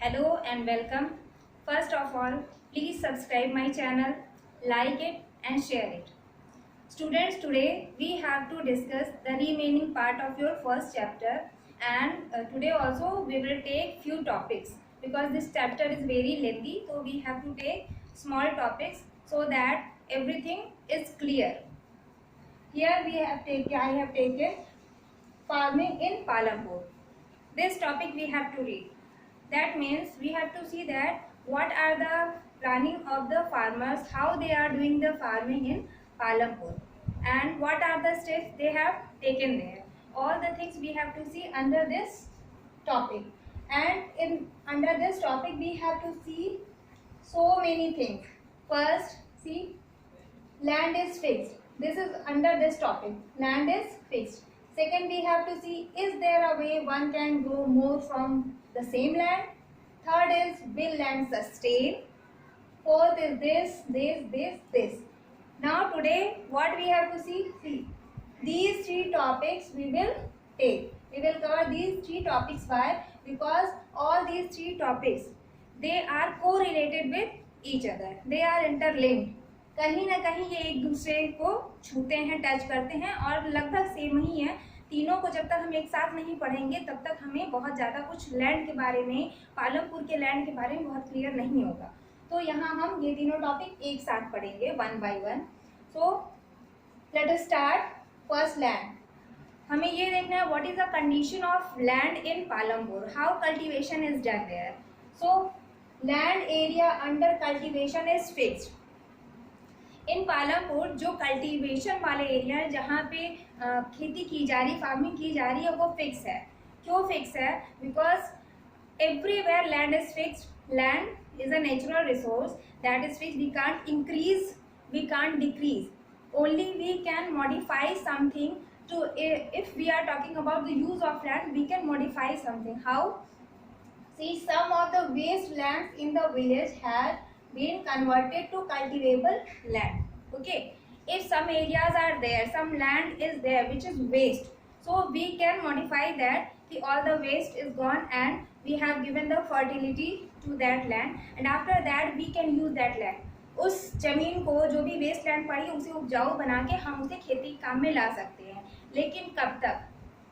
Hello and welcome. First of all, please subscribe my channel, like it and share it. Students, today we have to discuss the remaining part of your first chapter, and today also we will take few topics because this chapter is very lengthy, so we have to take small topics so that everything is clear. Here I have taken farming in Palampur. This topic we have to read. That means we have to see that what are the planning of the farmers, how they are doing the farming in Palampur, and what are the steps they have taken there. All the things we have to see under this topic. And under this topic we have to see so many things. First, see, land is fixed. This is under this topic. Land is fixed. Second, we have to see, is there a way one can grow more from the same land? Third is, will land sustain? Fourth is this. Now today, what we have to see? See, these three topics we will take. We will cover these three topics. Why? Because all these three topics, they are correlated with each other. They are interlinked. कहीं ना कहीं ये एक दूसरे को छूते हैं, touch करते हैं और लगभग सेम ही है. तीनों को जब तक हम एक साथ नहीं पढ़ेंगे तब तक हमें बहुत ज़्यादा कुछ लैंड के बारे में, पालमपुर के लैंड के बारे में बहुत क्लियर नहीं होगा. तो यहाँ हम ये तीनों टॉपिक एक साथ पढ़ेंगे one by one. So let us start. First, land. हमें ये देखना है what is the condition of land in Palampur, how cultivation is done there. So land area under cultivation is fixed. In Palampur जो कल्टीवेशन वाले area है जहाँ पे खेती की जा रही, फार्मिंग की जा रही है, वो फिक्स है. क्यों फिक्स है? Because everywhere land is fixed. Land is a natural resource that is fixed. We can't increase, we can't decrease. Only we can modify something. To if we are talking about the use of land, we can modify something. How? See, some of the waste lands in the village had been converted to cultivable land. Okay, if some areas are there, some land is there which is waste, so we can modify that. All the waste is gone and we have given the fertility to that land, and after that we can use that land. उस जमीन को, जो भी waste land पड़ी, उसे उपजाऊ बना के हम उसे खेती काम में ला सकते हैं. लेकिन कब तक?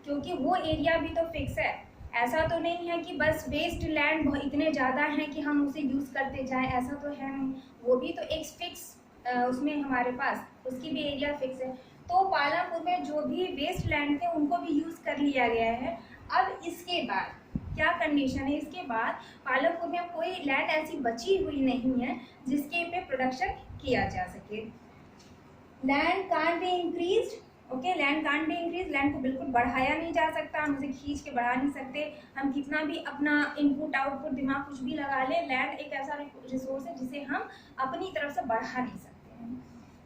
क्योंकि वो एरिया भी तो फिक्स है. ऐसा तो नहीं है कि बस वेस्ट लैंड इतने ज़्यादा हैं कि हम उसे यूज़ करते जाएं, ऐसा तो है नहीं. वो भी तो एक फिक्स उसमें हमारे पास उसकी भी एरिया फिक्स है. तो पालमपुर में जो भी वेस्ट लैंड थे उनको भी यूज़ कर लिया गया है. अब इसके बाद क्या कंडीशन है? इसके बाद पालमपुर में कोई लैंड ऐसी बची हुई नहीं है जिसके पे प्रोडक्शन किया जा सके. Land can't be increased. Okay, land can't be increase. Land को बिल्कुल बढ़ाया नहीं जा सकता, हम उसे खींच के बढ़ा नहीं सकते. हम कितना भी अपना इनपुट आउटपुट दिमाग कुछ भी लगा लें, लैंड एक ऐसा रिसोर्स है जिसे हम अपनी तरफ से बढ़ा नहीं सकते हैं.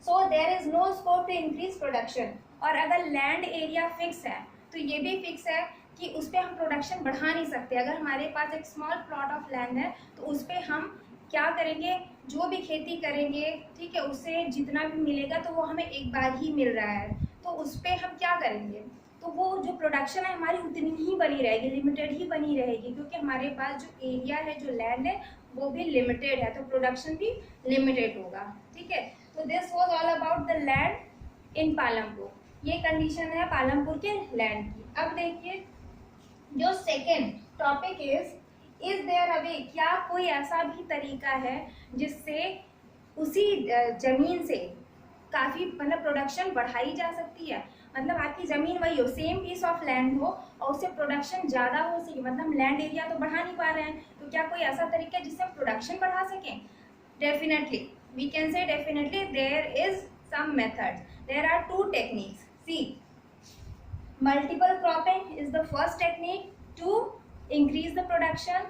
So there is no scope to increase production. और अगर लैंड एरिया फिक्स है तो ये भी फिक्स है कि उस पर हम प्रोडक्शन बढ़ा नहीं सकते. अगर हमारे पास एक स्मॉल प्लॉट ऑफ लैंड है तो उस पर हम क्या करेंगे? जो भी खेती करेंगे, ठीक है, उससे जितना भी मिलेगा तो वो हमें एक बार ही मिल रहा है, तो उस पर हम क्या करेंगे? तो वो जो प्रोडक्शन है हमारी उतनी ही बनी रहेगी, लिमिटेड ही बनी रहेगी, क्योंकि हमारे पास जो एरिया है, जो लैंड है, वो भी लिमिटेड है, तो प्रोडक्शन भी लिमिटेड होगा. ठीक है, तो this was all about the land in Palampur. ये कंडीशन है पालमपुर के लैंड की. अब देखिए, जो second topic is there a way. क्या कोई ऐसा भी तरीका है जिससे उसी जमीन से काफ़ी मतलब प्रोडक्शन बढ़ाई जा सकती है? मतलब आपकी ज़मीन वही हो, सेम पीस ऑफ लैंड हो और उससे प्रोडक्शन ज़्यादा हो सके. मतलब लैंड एरिया तो बढ़ा नहीं पा रहे हैं, तो क्या कोई ऐसा तरीका है जिससे हम प्रोडक्शन बढ़ा सकें? Definitely, we can say definitely there is some methods. There are two techniques. See, multiple cropping is the first technique to increase the production,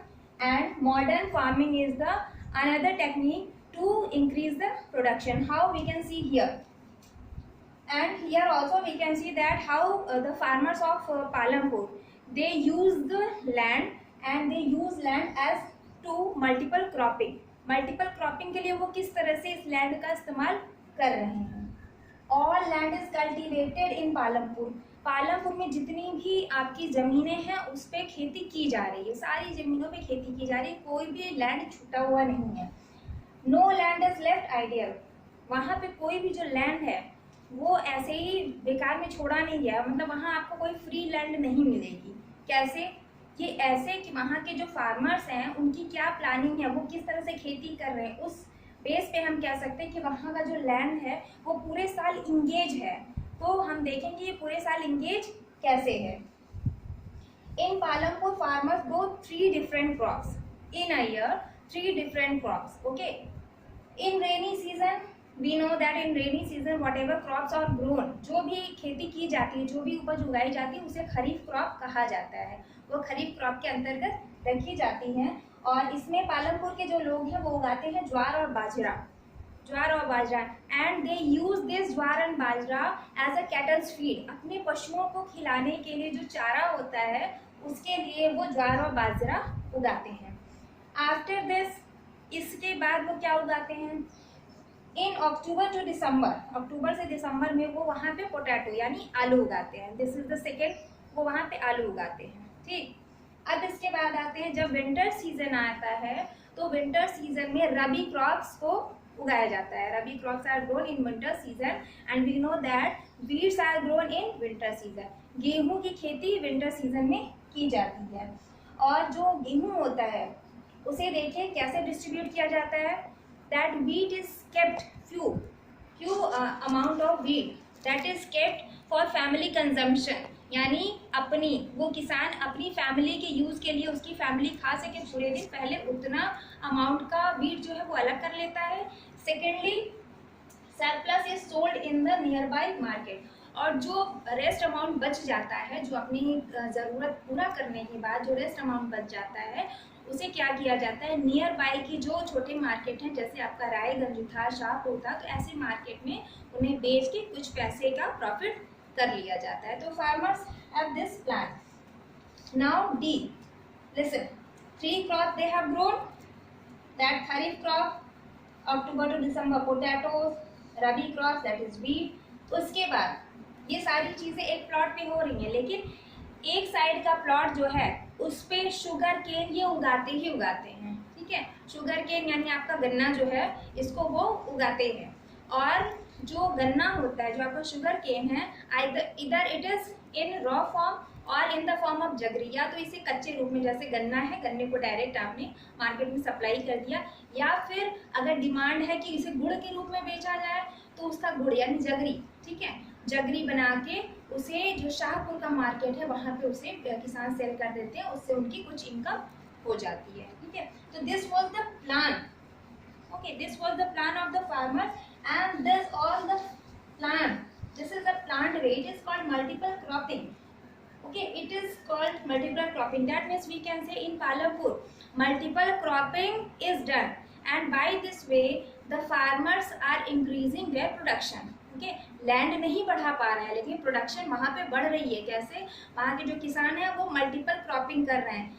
and modern farming is the another technique to increase the production. How we can see here, and here also we can see that how the farmers of Palampur, they use the land and they use land as to multiple cropping. Multiple cropping के लिए वो किस तरह से इस land का इस्तेमाल कर रहे हैं? All land is cultivated in Palampur. Palampur में जितनी भी आपकी ज़मीनें हैं उस पर खेती की जा रही है, सारी ज़मीनों पे खेती की जा रही है, कोई भी लैंड छूटा हुआ नहीं है। No land is left ideal, वहाँ पे कोई भी जो लैंड है वो ऐसे ही बेकार में छोड़ा नहीं गया, मतलब वहाँ आपको कोई फ्री लैंड नहीं मिलेगी। कैसे? ये ऐसे कि वहाँ के जो फार्मर्स हैं उनकी क्या प्लानिंग है, वो किस तरह से खेती कर रहे हैं, उस बेस पे हम कह सकते हैं कि वहाँ का जो लैंड है वो पूरे साल इंगेज है। तो हम देखेंगे ये पूरे साल इंगेज कैसे है। In Palampur farmers grow 3 different crops in a year, 3 different crops. Okay, in rainy season we know that in rainy season whatever crops are grown, जो भी खेती की जाती है, जो भी उपज उगाई जाती है उसे खरीफ क्रॉप कहा जाता है, वो खरीफ क्रॉप के अंतर्गत रखी जाती हैं। और इसमें पालमपुर के जो लोग हैं वो उगाते हैं ज्वार और बाजरा, and they use this jowar and bajra as a cattles feed, अपने पशुओं को खिलाने के लिए जो चारा होता है उसके लिए वो ज्वार और बाजरा उगाते हैं। आफ्टर दिस, इसके बाद वो क्या उगाते हैं? इन अक्टूबर टू दिसंबर, अक्टूबर से दिसंबर में वो वहाँ पे पोटैटो यानी आलू उगाते हैं। दिस इज द सेकेंड, वो वहाँ पे आलू उगाते हैं। ठीक, अब इसके बाद आते हैं जब विंटर सीजन आता है तो विंटर सीजन में रबी क्रॉप्स को उगाया जाता है। Rabi crops are grown in winter season and we know that wheats are grown in winter season. गेहूं की खेती विंटर सीजन में की जाती है। और जो गेहूं होता है उसे देखिए कैसे डिस्ट्रीब्यूट किया जाता है। That wheat is kept few amount of wheat that is kept for family consumption, यानी अपनी, वो किसान अपनी फैमिली के यूज़ के लिए, उसकी फैमिली खा सके पूरे दिन, पहले उतना अमाउंट का वीट जो है वो अलग कर लेता है। Secondly, surplus is sold in the near by market, और जो रेस्ट अमाउंट बच जाता है, जो अपनी ज़रूरत पूरा करने के बाद जो रेस्ट अमाउंट बच जाता है उसे क्या किया जाता है, नियर बाई की जो छोटे मार्केट हैं जैसे आपका रायगंज था, शाहपुर था, तो ऐसे मार्केट में उन्हें बेच के कुछ पैसे का प्रॉफिट कर लिया जाता है। तो farmers have this plan. Now D, listen, 3 crop they have grown, that kharif crop, October to December potatoes, rabi crop that is wheat. उसके बाद ये सारी चीज़ें एक प्लॉट पे हो रही हैं, लेकिन एक साइड का प्लॉट जो है उस पे शुगर केन ये उगाते ही उगाते हैं। ठीक है, शुगर केन यानी आपका गन्ना जो है इसको वो उगाते हैं। और जो गन्ना होता है, जो आपका शुगर केन है, इधर it is in raw form और इन द फॉर्म ऑफ जगरी, या तो इसे कच्चे रूप में जैसे गन्ना है, गन्ने को डायरेक्ट आपने मार्केट में सप्लाई कर दिया, या फिर अगर डिमांड है कि इसे गुड़ के रूप में बेचा जाए तो उसका गुड़ यानी जगरी, ठीक है, जगरी बना के उसे जो शाहपुर का मार्केट है वहाँ पे उसे किसान सेल कर देते हैं, उससे उनकी कुछ इनकम हो जाती है। ठीक है, तो this was the plan. Okay, this was the plan of the farmer, and this all the plan, this is the plant way, it is called multiple cropping. Okay, it is called multiple cropping. That means we can say in Palanpur multiple cropping is done, and by this way the farmers are increasing their production. Okay, land नहीं बढ़ा पा रहे हैं लेकिन production वहाँ पे बढ़ रही है। कैसे? वहाँ के जो किसान हैं वो मल्टीपल क्रॉपिंग कर रहे हैं,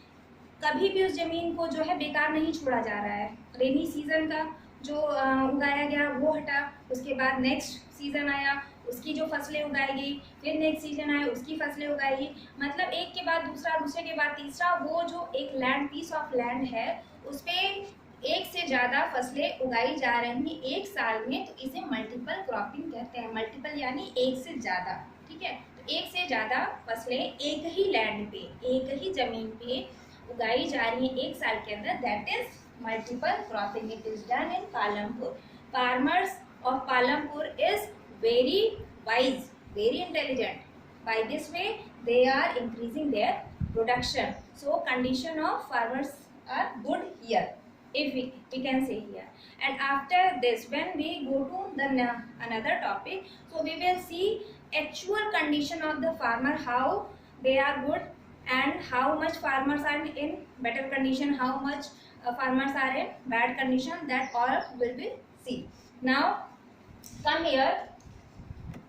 कभी भी उस जमीन को जो है बेकार नहीं छोड़ा जा रहा है। रेनी सीजन का जो उगाया गया वो हटा, उसके बाद नेक्स्ट सीजन आया उसकी जो फसलें उगाई गई, फिर नेक्स्ट सीजन आया उसकी फसलें उगाई गई, मतलब एक के बाद दूसरा, दूसरे के बाद तीसरा, वो जो एक लैंड, पीस ऑफ लैंड है उस पर एक से ज़्यादा फसलें उगाई जा रही हैं एक साल में, तो इसे मल्टीपल क्रॉपिंग कहते हैं। मल्टीपल यानी एक से ज़्यादा। ठीक है, तो एक से ज़्यादा फसलें एक ही लैंड पे, एक ही ज़मीन पे उगाई जा रही है एक साल के अंदर, that is multiple cropping. It is done in Palampur. Farmers of Palampur is very wise, very intelligent. By this way they are increasing their production. So condition of farmers are good here, if we can say here. And after this, when we go to the another topic, so we will see actual condition of the farmer, how they are good and how much farmers are in better condition, how much farmers are in bad condition, that all will be see. Now come here,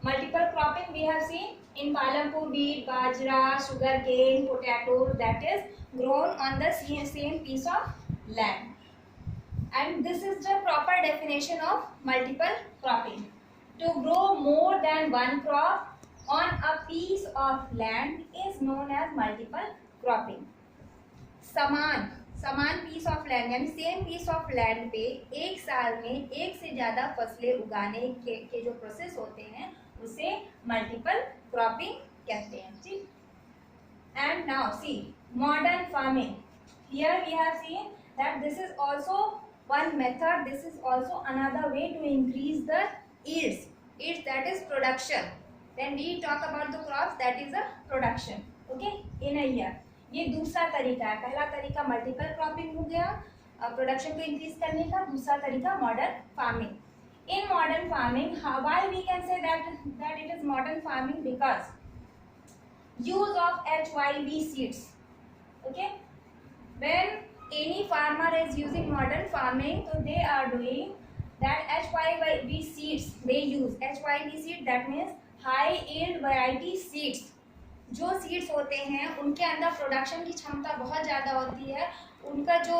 multiple cropping we have seen in Palanpur: wheat, bajra, sugar cane, potatoes, that is grown on the same piece of land. And this is the proper definition of multiple cropping: to grow more than one crop on a piece of land is known as multiple cropping. समान piece of land यानी same piece of land पे एक साल में एक से ज़्यादा फसलें उगाने के जो प्रोसेस होते हैं उसे मल्टीपल क्रॉपिंग कहते हैं. ठीक. And now see modern farming. Here we have seen that this is also one method. This is also another way to increase the yields. Yields, that is production. Then we talk about the crops, that is a production. Okay, in a year. ये दूसरा तरीका है. पहला तरीका multiple cropping हो गया production को increase करने का. दूसरा तरीका modern farming. In modern farming, why we can say that it is modern farming? Because use of HYV seeds. Okay, when any farmer is using modern farming, so they are doing that HYV seeds. They use HYV seed, that means high yield variety seeds. जो seeds होते हैं उनके अंदर production की क्षमता बहुत ज़्यादा होती है. उनका जो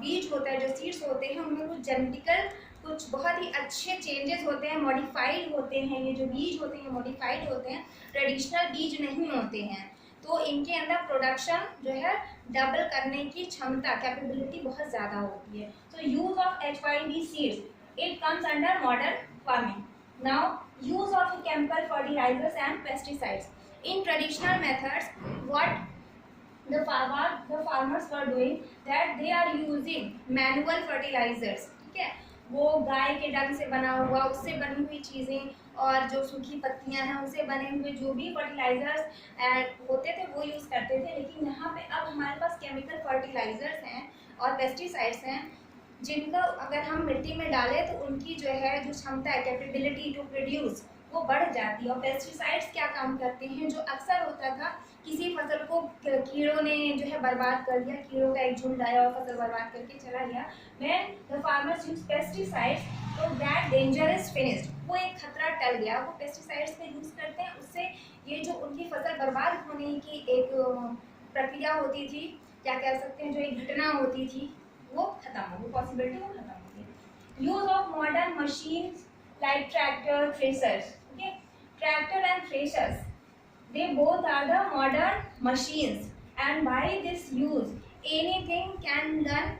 बीज होता है, जो सीड्स होते हैं, उनमें कुछ जेनेटिकल कुछ बहुत ही अच्छे चेंजेस होते हैं, मॉडिफाइड होते हैं. ये जो बीज होते हैं मॉडिफाइड होते हैं, ट्रेडिशनल बीज नहीं होते हैं. तो इनके अंदर प्रोडक्शन जो है डबल करने की क्षमता, कैपेबिलिटी बहुत ज़्यादा होती है. So use of HYV seeds, it comes under modern farming. Now use of chemical fertilisers and pesticides. In traditional methods, what the farmers were doing, that they are using manual fertilizers. ठीक है, वो गाय के डंग से बना हुआ, उससे बनी हुई चीज़ें और जो सूखी पत्तियां हैं उनसे बने हुए जो भी फर्टिलाइजर्स होते थे वो यूज़ करते थे. लेकिन यहाँ पे अब हमारे पास केमिकल फर्टिलाइजर्स हैं और पेस्टिसाइड्स हैं जिनका अगर हम मिट्टी में डालें तो उनकी जो है जो क्षमता है, कैपेबिलिटी टू प्रोड्यूस, वो बढ़ जाती है. और पेस्टिसाइड्स क्या काम करते हैं, जो अक्सर होता था किसी फसल को कीड़ों ने जो है बर्बाद कर दिया, कीड़ों का एक झुंड आया और फसल बर्बाद करके चला गया. When the farmers use pesticides, तो दैट डेंजर इज फिनिश्ड. वो एक खतरा टल गया. वो पेस्टिसाइड्स का यूज़ करते हैं, उससे ये जो उनकी फसल बर्बाद होने की एक प्रक्रिया होती थी, क्या कह सकते हैं, जो एक घटना होती थी, वो खत्म हो, वो पॉसिबिलिटी वो खत्म हो गई. Use of modern machines like tractor, threshers. Okay, tractor and threshers, they both are the modern machines, and by this use anything can done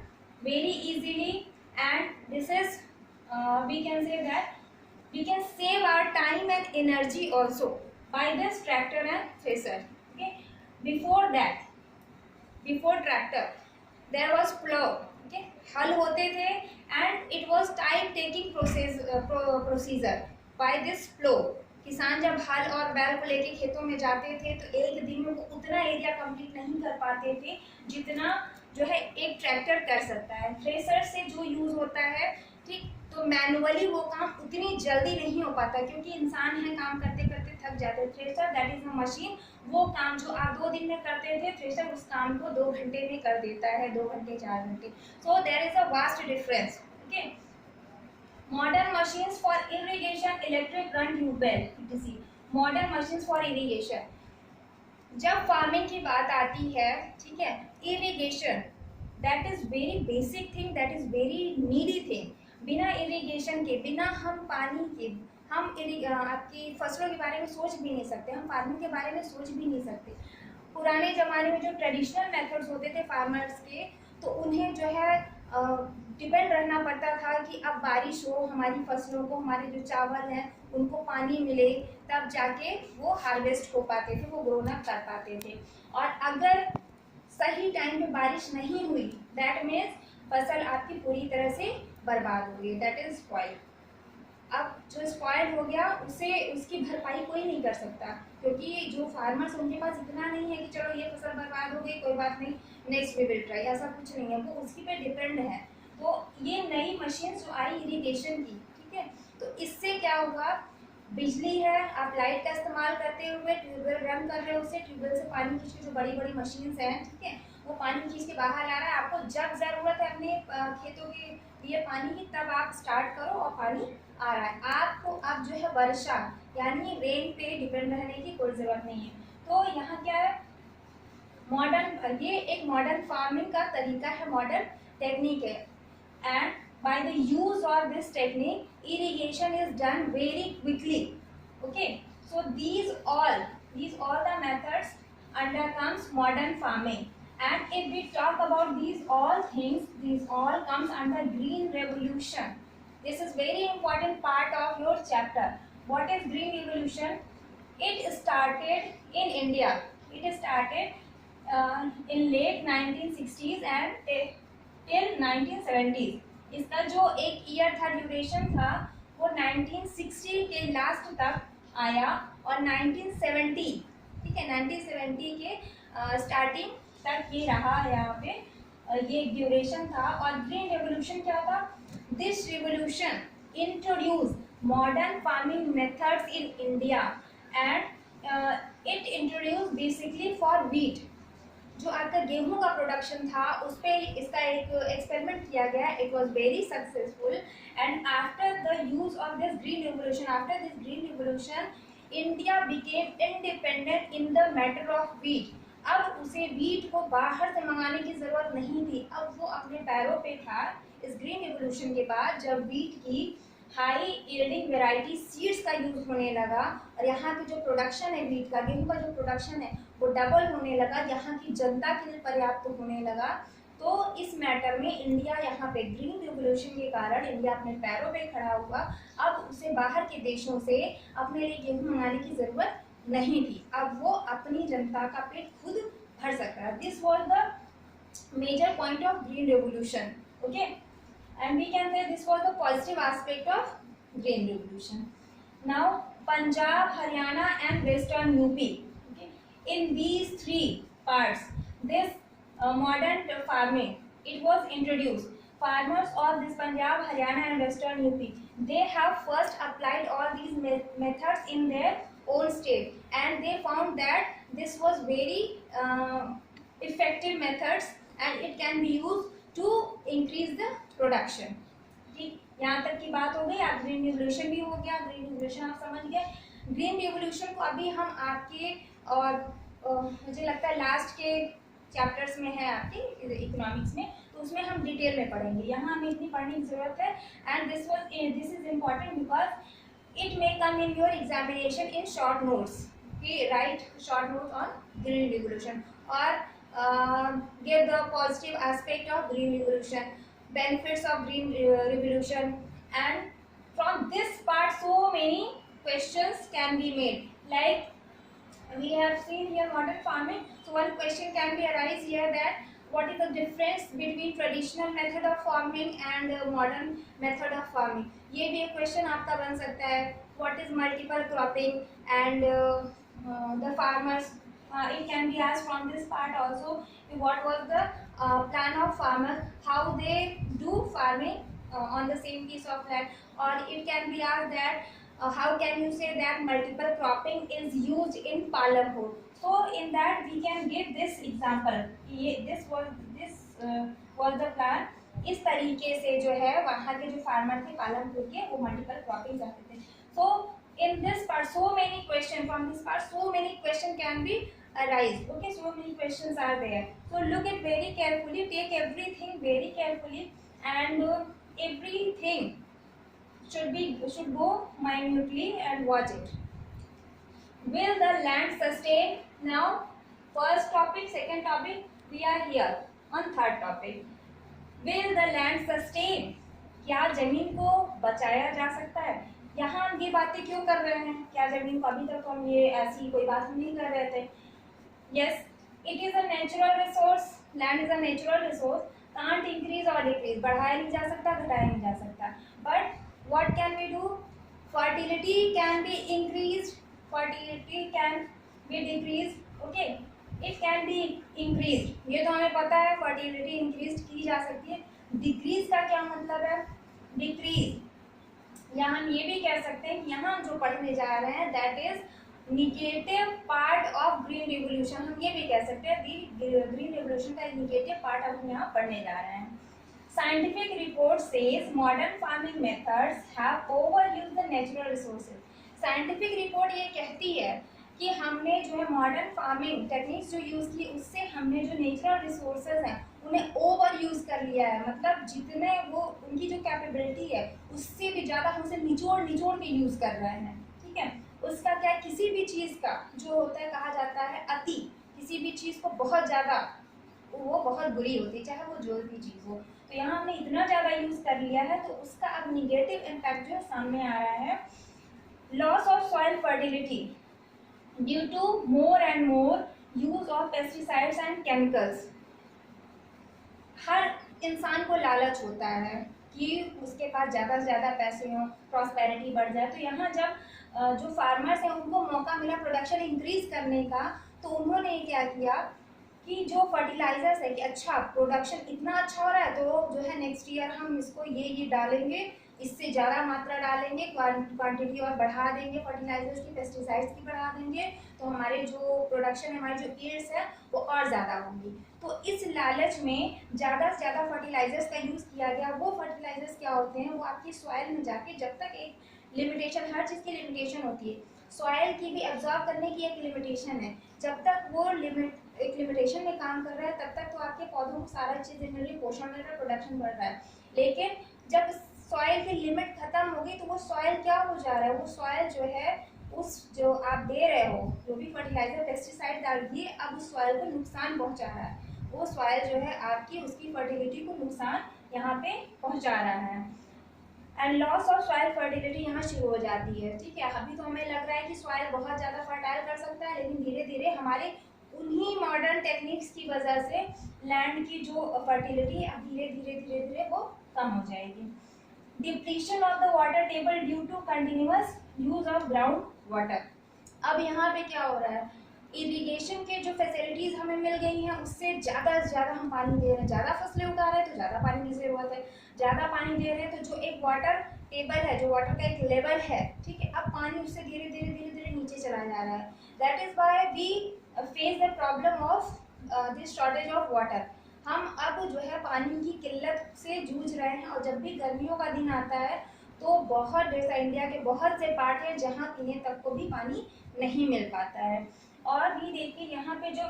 very easily, and this is we can say that we can save our time and energy also by this tractor and thresher. Okay, before that, before tractor there was plow. Okay, हल होते थे and it was time taking procedure. by this plow, किसान जब हल और बैल को लेके खेतों में जाते थे तो एक दिन में वो उतना एरिया कंप्लीट नहीं कर पाते थे जितना जो है एक ट्रैक्टर कर सकता है. थ्रेसर से जो यूज़ होता है, ठीक, तो मैनुअली वो काम उतनी जल्दी नहीं हो पाता क्योंकि इंसान है काम करते करते थक जाते हैं. Thresher that is a machine, वो काम जो आप 2 दिन में करते थे, थ्रेसर उस काम को 2 घंटे में कर देता है, 2 घंटे 4 घंटे. So there is a vast difference. Okay, modern machines for irrigation, electric run tubewell, etc. Modern machines for irrigation. जब फार्मिंग की बात आती है, ठीक है, irrigation that is very basic thing, that is very needy thing. बिना irrigation के, बिना हम पानी के, हम आपकी फसलों के बारे में सोच भी नहीं सकते, हम फार्मिंग के बारे में सोच भी नहीं सकते. पुराने ज़माने में जो ट्रेडिशनल मेथड्स होते थे फार्मर्स के, तो उन्हें जो है डिपेंड रहना पड़ता था कि अब बारिश हो, हमारी फसलों को, हमारे जो चावल हैं उनको पानी मिले, तब जाके वो हार्वेस्ट हो पाते थे, वो ग्रोन अप कर पाते थे. और अगर सही टाइम पे बारिश नहीं हुई, दैट मीन्स फसल आपकी पूरी तरह से बर्बाद हो गई, दैट इज स्पॉइल. अब जो स्पॉइल हो गया उसे उसकी भरपाई कोई नहीं कर सकता क्योंकि जो फार्मर्स, उनके पास इतना नहीं है कि चलो ये फसल बर्बाद हो गई, कोई बात नहीं, नेक्स्ट वी विल ट्राई, ऐसा कुछ नहीं है. वो उसकी पे डिपेंड है. तो ये नई मशीन जो आई इरिगेशन की, ठीक है, तो इससे क्या हुआ, बिजली है, आप लाइट का इस्तेमाल करते हुए ट्यूबवेल रन कर रहे हो, उससे ट्यूबवेल से पानी खींच के, जो बड़ी बड़ी मशीन्स हैं, ठीक है, वो पानी खींच के बाहर ला रहा है. आपको जब ज़रूरत है अपने खेतों के लिए पानी की, तब आप स्टार्ट करो और पानी आ रहा है. आपको अब जो है वर्षा यानी रेन पे डिपेंड रहने की कोई ज़रूरत नहीं है. तो यहाँ क्या है, मॉडर्न, ये एक मॉडर्न फार्मिंग का तरीका है, मॉडर्न टेक्निक है. And by the use of this technique, irrigation is done very quickly. Okay, So these all the methods under comes modern farming. And if we talk about these all things, these all comes under green revolution. This is very important part of your chapter. What is green revolution? It started in India. It started in late 1960s and till 1970s. इसका जो एक year था, duration था, वो 1960 के last तक आया और 1970, ठीक है, 1970 के स्टार्टिंग तक ये रहा यहाँ पे, ये ड्यूरेशन था. और ग्रीन रेवोल्यूशन क्या था? This revolution introduce modern farming methods in India and it introduce basically for wheat. जो आपका गेहूं का प्रोडक्शन था उस पर इसका एक एक्सपेरिमेंट किया गया. It was very successful and after the use of this green revolution, after this green revolution, India became independent in the matter of wheat. अब उसे वीट को बाहर से मंगाने की ज़रूरत नहीं थी, अब वो अपने पैरों पे था. इस ग्रीन रेवोल्यूशन के बाद जब वीट की हाई यील्डिंग वेराइटी सीड्स का यूज़ होने लगा और यहाँ की जो प्रोडक्शन है वीट का, गेहूं का जो प्रोडक्शन है वो डबल होने लगा, यहाँ की जनता के लिए पर्याप्त होने लगा, तो इस मैटर में इंडिया यहाँ पे ग्रीन रेवोल्यूशन के कारण इंडिया अपने पैरों पे खड़ा हुआ. अब उसे बाहर के देशों से अपने लिए गेहूँ मंगाने की ज़रूरत नहीं थी, अब वो अपनी जनता का पेट खुद भर सकता है. This was the major point of green revolution. Okay, and we can say this was the positive aspect of green revolution. Now Punjab, Haryana and Western UP, okay, in these three parts this modern farming it was introduced. Farmers of this Punjab, Haryana and Western UP, they have first applied all these methods in their own state and they found that this was very effective methods and it can be used to increase the production. ठीक, यहाँ तक की बात हो गई. आप green revolution भी हो गया, ग्रीन रिवोल्यूशन आप समझ गए. ग्रीन रिवोल्यूशन को अभी हम आपके और मुझे लगता है लास्ट के चैप्टर्स में है आपके इकोनॉमिक्स में, तो उसमें हम डिटेल में पढ़ेंगे. यहाँ हमें इतनी पढ़ने की ज़रूरत है. And this is important because it may come in your examination in short notes. कि write short notes on green revolution और give the positive aspect of green revolution, benefits of green revolution, and from this part so many questions can be made. Like we have seen here modern farming, so one question can be arise here that what is the difference between traditional method of farming and modern method of farming. ये भी एक question आपका बन सकता है. What is multiple cropping and the farmers. It can be asked from this part also, what was the plan of farmers, how they do farming on the same piece of land. Or it can be asked that how can you say that multiple cropping is used in Palanpur. So in that we can give this example. This was the plan. इस तरीके से जो है वहाँ के जो farmer थे पालनपुर के वो मल्टीपल क्रॉपिंग करते थे. So in this part so many question, from this part so many question can be arise. Okay, so many questions are there, so look it very carefully, take everything very carefully and everything should go minutely and watch it. Will the land sustain? Now first topic, second topic, we are here on third topic. Will the land sustain? क्या जमीन को बचाया जा सकता है? यहाँ हम ये बातें क्यों कर रहे हैं? क्या जमीन को अभी तक हम ये ऐसी कोई बात नहीं कर रहे थे. Yes, it is a natural resource. Land is a natural resource. Can't increase or decrease. बढ़ाया नहीं जा सकता, घटाया नहीं जा सकता. But what can we do? Fertility can be increased. Fertility can be decreased. Okay, it can be increased. ये तो हमें पता है fertility increased की जा सकती है. Decrease का क्या मतलब है? Decrease. यहाँ हम ये भी कह सकते हैं कि यहाँ जो पढ़ने जा रहे हैं that is negative part of green revolution. हम ये भी कह सकते हैं ग्रीन रिवोल्यूशन का निगेटिव पार्ट अब हम यहाँ पढ़ने जा रहे हैं. Scientific report says modern farming methods have overused the natural resources. Scientific report ये कहती है कि हमने जो है मॉडर्न फार्मिंग टेक्निक्स जो यूज़ की उससे हमने जो नेचुरल रिसोर्सेज हैं उन्हें ओवर यूज़ कर लिया है. मतलब जितने वो उनकी जो कैपेबिलिटी है उससे भी ज़्यादा हम उसे निचोड़ के यूज़ कर रहे हैं. ठीक है, उसका क्या है, किसी भी चीज़ का जो होता है, कहा जाता है अति, किसी भी चीज़ को बहुत ज़्यादा, वो बहुत बुरी होती है, चाहे वो जो भी चीज़ हो। तो यहाँ हमने इतना ज़्यादा यूज़ कर लिया है तो उसका अब निगेटिव इम्पैक्ट जो है सामने आ रहा है। Loss of soil fertility due to more and more use of pesticides and chemicals. हर इंसान को लालच होता है कि उसके पास ज़्यादा से ज़्यादा पैसे हों, प्रॉस्पेरिटी बढ़ जाए। तो यहाँ जब जो फार्मर्स हैं उनको मौका मिला प्रोडक्शन इंक्रीज करने का, तो उन्होंने क्या किया कि जो फर्टिलाइजर्स है कि अच्छा प्रोडक्शन इतना अच्छा हो रहा है तो जो है नेक्स्ट ईयर हम इसको ये डालेंगे, इससे ज़्यादा मात्रा डालेंगे, क्वांटिटी और बढ़ा देंगे फर्टिलाइजर्स की, पेस्टिसाइड्स की बढ़ा देंगे, तो हमारे जो प्रोडक्शन है, हमारी जो यील्ड्स है वो और ज़्यादा होंगी। तो इस लालच में ज़्यादा से ज़्यादा फर्टिलाइजर्स का यूज़ किया गया। वो फर्टिलाइजर्स क्या होते हैं, वो आपकी सॉइल में जाके, जब तक एक लिमिटेशन, हर चीज़ की लिमिटेशन होती है, सॉइल की भी एब्जॉर्ब करने की एक लिमिटेशन है, जब तक वो एक लिमिटेशन में काम कर रहा है तब तक तो आपके पौधों को सारा चीज़ें मिल रही, पोषण मिल रहा है, प्रोडक्शन बढ़ रहा है। लेकिन जब सॉइल की लिमिट खत्म होगी तो वो सॉइल क्या हो जा रहा है, वो सॉइल जो है, उस जो आप दे रहे हो, जो भी फर्टिलाइजर पेस्टिसाइड डाल दिए, अब उस सॉइल को नुकसान पहुंचा रहा है। वो सॉइल जो है आपकी, उसकी फर्टिलिटी को नुकसान यहाँ पे पहुंचा रहा है। And loss of soil fertility यहाँ शुरू हो जाती है। ठीक है, अभी तो हमें लग रहा है कि सॉइल बहुत ज़्यादा फर्टाइल कर सकता है, लेकिन धीरे धीरे हमारे उन्हीं मॉडर्न टेक्निक्स की वजह से लैंड की जो फर्टिलिटी अब धीरे धीरे वो कम हो जाएगी। Depletion of the water table due to continuous use of ground water. अब यहाँ पे क्या हो रहा है, इरिगेशन के जो फैसिलिटीज़ हमें मिल गई हैं उससे ज़्यादा से ज़्यादा हम पानी दे रहे हैं, ज़्यादा फसलें उगा रहे हैं तो ज़्यादा पानी की ज़रूरत है, ज़्यादा पानी दे रहे हैं तो जो एक वाटर टेबल है, जो वाटर का एक लेवल है, ठीक है, अब पानी उससे धीरे धीरे नीचे चला जा रहा है। That is why we face the problem of this shortage of water. हम अब जो है पानी की किल्लत से जूझ रहे हैं, और जब भी गर्मियों का दिन आता है तो बहुत जैसा इंडिया के बहुत से पार्ट हैं जहाँ पीने तक को भी पानी नहीं मिल पाता है। और भी देखिए यहाँ पे जो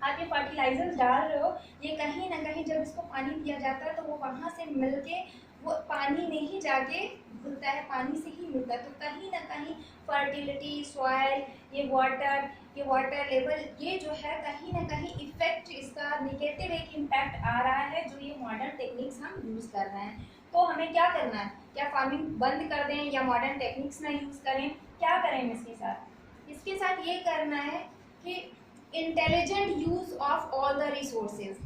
आप ये फर्टिलाइजर्स डाल रहे हो, ये कहीं ना कहीं जब इसको पानी दिया जाता है तो वो वहाँ से मिल के वो पानी में ही जाके घुलता है, पानी से ही मिलता है। तो कहीं ना कहीं फर्टिलिटी, सॉइल, ये वाटर लेवल, ये जो है कहीं ना कहीं इफेक्ट, इसका निगेटिव एक इम्पैक्ट आ रहा है जो ये मॉडर्न टेक्निक्स हम यूज़ कर रहे हैं। तो हमें क्या करना है, क्या फार्मिंग बंद कर दें या मॉडर्न टेक्निक्स ना यूज़ करें, क्या करें इसके साथ? इसके साथ ये करना है कि intelligent use of all the resources.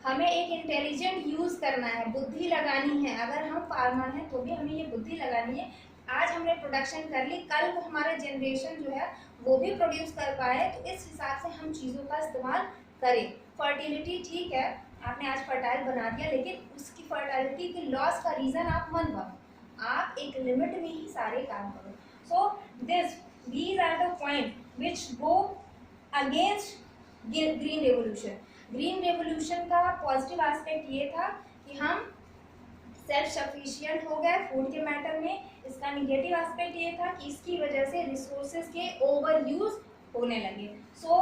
हमें एक इंटेलिजेंट यूज़ करना है, बुद्धि लगानी है। अगर हम फार्मर हैं तो भी हमें ये बुद्धि लगानी है। आज हमने प्रोडक्शन कर ली, कल को हमारे जनरेशन जो है वो भी प्रोड्यूस कर पाए, तो इस हिसाब से हम चीज़ों का इस्तेमाल करें। फर्टिलिटी ठीक है, आपने आज फर्टाइल बना दिया, लेकिन उसकी फर्टाइलिटी के लॉस का रीज़न आप मत बनो, आप एक लिमिट में ही सारे काम करो। सो these are the point which go against green revolution। Green revolution का पॉजिटिव एस्पेक्ट ये था कि हम सेल्फ सफिशिएंट हो गए फूड के मैटर में। इसका निगेटिव एस्पेक्ट ये था कि इसकी वजह से रिसोर्सेज के ओवर यूज होने लगे। So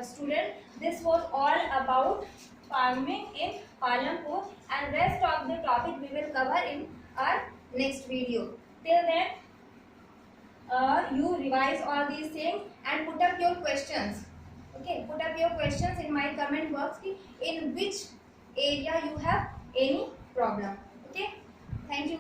student, this was all about farming in Palampur, and rest of the topic we will cover in our next video. Till then you revise all these things and put up your questions. Okay, put up your questions in my comment box in which area you have any problem. Okay, thank you.